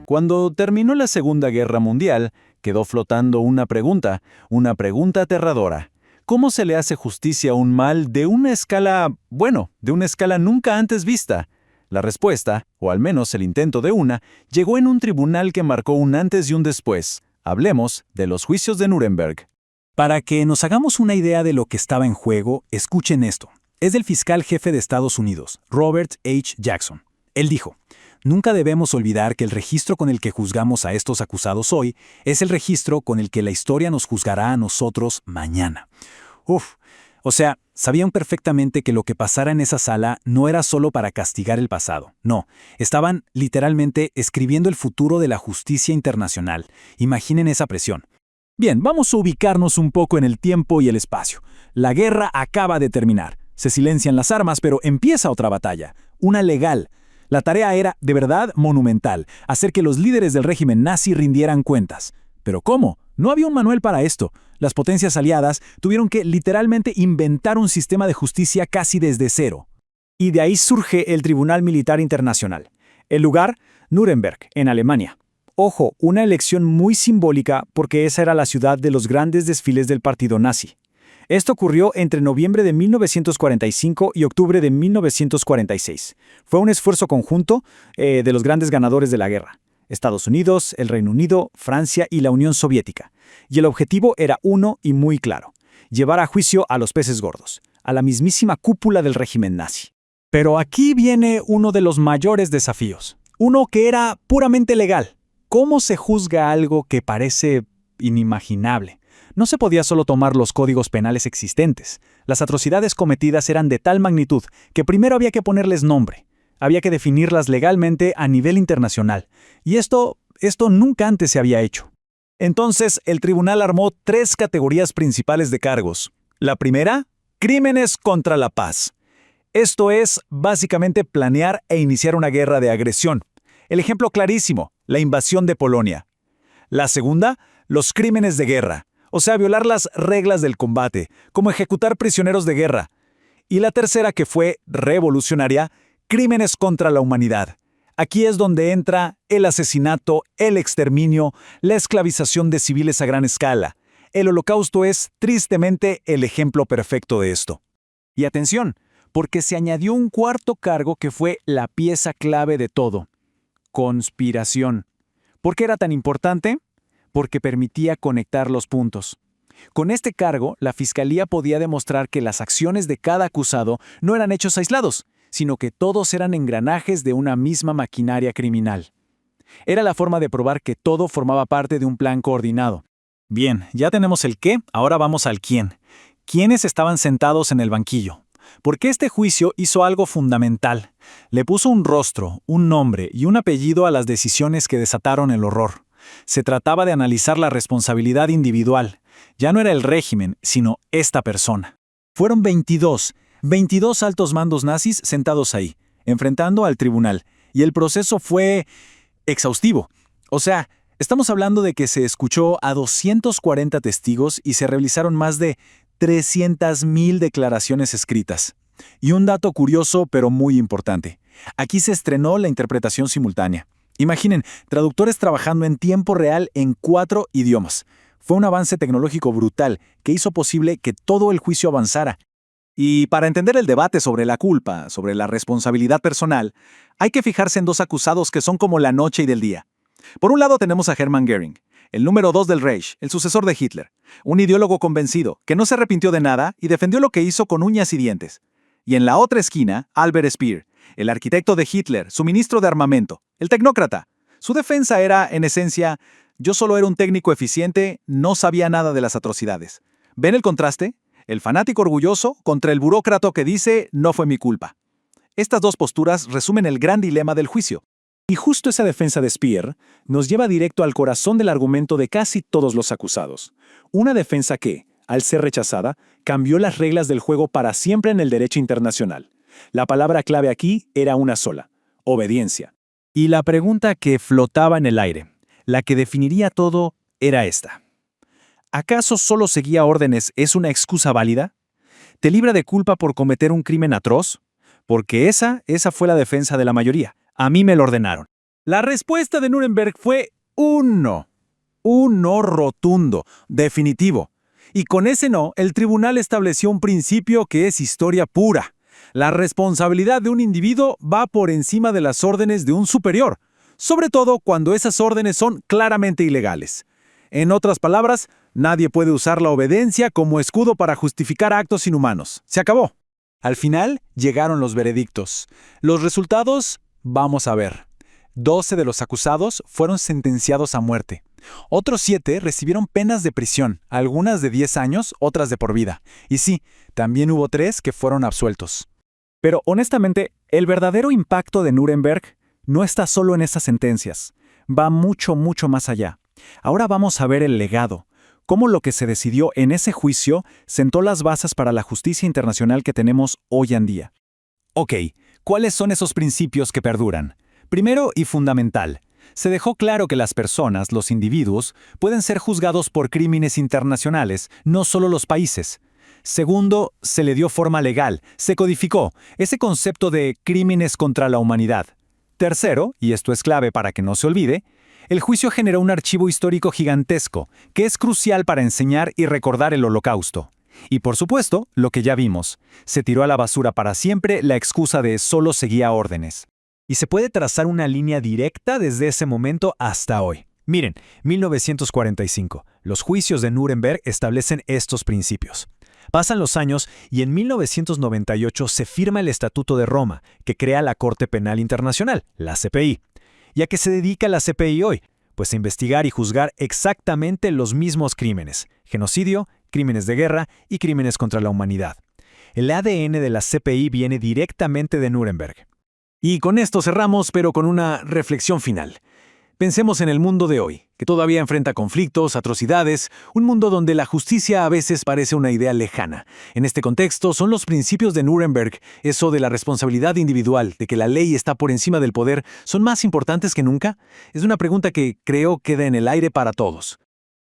Cuando terminó la Segunda Guerra Mundial, quedó flotando una pregunta aterradora. ¿Cómo se le hace justicia a un mal de una escala, de una escala nunca antes vista? La respuesta, o al menos el intento de una, llegó en un tribunal que marcó un antes y un después. Hablemos de los juicios de Nuremberg. Para que nos hagamos una idea de lo que estaba en juego, escuchen esto. Es del fiscal jefe de Estados Unidos, Robert H. Jackson. Él dijo: nunca debemos olvidar que el registro con el que juzgamos a estos acusados hoy es el registro con el que la historia nos juzgará a nosotros mañana. O sea, sabían perfectamente que lo que pasara en esa sala no era solo para castigar el pasado. No, estaban literalmente escribiendo el futuro de la justicia internacional. Imaginen esa presión. Bien, vamos a ubicarnos un poco en el tiempo y el espacio. La guerra acaba de terminar. Se silencian las armas, pero empieza otra batalla, una legal. La tarea era, de verdad, monumental, hacer que los líderes del régimen nazi rindieran cuentas. ¿Pero cómo? No había un manual para esto. Las potencias aliadas tuvieron que literalmente inventar un sistema de justicia casi desde cero. Y de ahí surge el Tribunal Militar Internacional. El lugar, Nuremberg, en Alemania. Ojo, una elección muy simbólica porque esa era la ciudad de los grandes desfiles del partido nazi. Esto ocurrió entre noviembre de 1945 y octubre de 1946. Fue un esfuerzo conjunto de los grandes ganadores de la guerra: Estados Unidos, el Reino Unido, Francia y la Unión Soviética. Y el objetivo era uno y muy claro: llevar a juicio a los peces gordos, a la mismísima cúpula del régimen nazi. Pero aquí viene uno de los mayores desafíos. Uno que era puramente legal. ¿Cómo se juzga algo que parece inimaginable? No se podía solo tomar los códigos penales existentes. Las atrocidades cometidas eran de tal magnitud que primero había que ponerles nombre. Había que definirlas legalmente a nivel internacional. Y esto nunca antes se había hecho. Entonces, el tribunal armó 3 categorías principales de cargos. La primera, crímenes contra la paz. Esto es, básicamente, planear e iniciar una guerra de agresión. El ejemplo clarísimo, la invasión de Polonia. La segunda, los crímenes de guerra. O sea, violar las reglas del combate, como ejecutar prisioneros de guerra. Y la tercera, que fue revolucionaria, crímenes contra la humanidad. Aquí es donde entra el asesinato, el exterminio, la esclavización de civiles a gran escala. El Holocausto es, tristemente, el ejemplo perfecto de esto. Y atención, porque se añadió un cuarto cargo que fue la pieza clave de todo: conspiración. ¿Por qué era tan importante? Porque permitía conectar los puntos. Con este cargo, la fiscalía podía demostrar que las acciones de cada acusado no eran hechos aislados, sino que todos eran engranajes de una misma maquinaria criminal. Era la forma de probar que todo formaba parte de un plan coordinado. Bien, ya tenemos el qué, ahora vamos al quién. ¿Quiénes estaban sentados en el banquillo? Porque este juicio hizo algo fundamental. Le puso un rostro, un nombre y un apellido a las decisiones que desataron el horror. Se trataba de analizar la responsabilidad individual. Ya no era el régimen, sino esta persona. Fueron 22 altos mandos nazis sentados ahí, enfrentando al tribunal, y el proceso fue exhaustivo. O sea, estamos hablando de que se escuchó a 240 testigos y se realizaron más de 300,000 declaraciones escritas. Y un dato curioso pero muy importante: aquí se estrenó la interpretación simultánea. Imaginen, traductores trabajando en tiempo real en 4 idiomas. Fue un avance tecnológico brutal que hizo posible que todo el juicio avanzara. Y para entender el debate sobre la culpa, sobre la responsabilidad personal, hay que fijarse en 2 acusados que son como la noche y del día. Por un lado tenemos a Hermann Göring, el número 2 del Reich, el sucesor de Hitler, un ideólogo convencido que no se arrepintió de nada y defendió lo que hizo con uñas y dientes. Y en la otra esquina, Albert Speer, el arquitecto de Hitler, su ministro de armamento, el tecnócrata. Su defensa era, en esencia: yo solo era un técnico eficiente, no sabía nada de las atrocidades. ¿Ven el contraste? El fanático orgulloso contra el burócrata que dice: no fue mi culpa. Estas 2 posturas resumen el gran dilema del juicio. Y justo esa defensa de Speer nos lleva directo al corazón del argumento de casi todos los acusados. Una defensa que, al ser rechazada, cambió las reglas del juego para siempre en el derecho internacional. La palabra clave aquí era una sola: obediencia. Y la pregunta que flotaba en el aire, la que definiría todo, era esta: ¿acaso solo seguía órdenes es una excusa válida? ¿Te libra de culpa por cometer un crimen atroz? Porque esa fue la defensa de la mayoría. A mí me lo ordenaron. La respuesta de Nuremberg fue un no. Un no rotundo, definitivo. Y con ese no, el tribunal estableció un principio que es historia pura. La responsabilidad de un individuo va por encima de las órdenes de un superior, sobre todo cuando esas órdenes son claramente ilegales. En otras palabras, nadie puede usar la obediencia como escudo para justificar actos inhumanos. Se acabó. Al final, llegaron los veredictos. Los resultados, vamos a ver. 12 de los acusados fueron sentenciados a muerte. Otros 7 recibieron penas de prisión, algunas de 10 años, otras de por vida. Y sí, también hubo 3 que fueron absueltos. Pero honestamente, el verdadero impacto de Nuremberg no está solo en esas sentencias. Va mucho, mucho más allá. Ahora vamos a ver el legado, cómo lo que se decidió en ese juicio sentó las bases para la justicia internacional que tenemos hoy en día. Ok, ¿cuáles son esos principios que perduran? Primero y fundamental, se dejó claro que las personas, los individuos, pueden ser juzgados por crímenes internacionales, no solo los países. Segundo, se le dio forma legal, se codificó ese concepto de crímenes contra la humanidad. Tercero, y esto es clave para que no se olvide, el juicio generó un archivo histórico gigantesco, que es crucial para enseñar y recordar el Holocausto. Y por supuesto, lo que ya vimos, se tiró a la basura para siempre la excusa de solo seguía órdenes. Y se puede trazar una línea directa desde ese momento hasta hoy. Miren, 1945, los juicios de Nuremberg establecen estos principios. Pasan los años y en 1998 se firma el Estatuto de Roma, que crea la Corte Penal Internacional, la CPI. ¿Y a qué se dedica la CPI hoy? Pues a investigar y juzgar exactamente los mismos crímenes: genocidio, crímenes de guerra y crímenes contra la humanidad. El ADN de la CPI viene directamente de Nuremberg. Y con esto cerramos, pero con una reflexión final. Pensemos en el mundo de hoy, que todavía enfrenta conflictos, atrocidades, un mundo donde la justicia a veces parece una idea lejana. En este contexto, ¿son los principios de Nuremberg, eso de la responsabilidad individual, de que la ley está por encima del poder, son más importantes que nunca? Es una pregunta que creo queda en el aire para todos.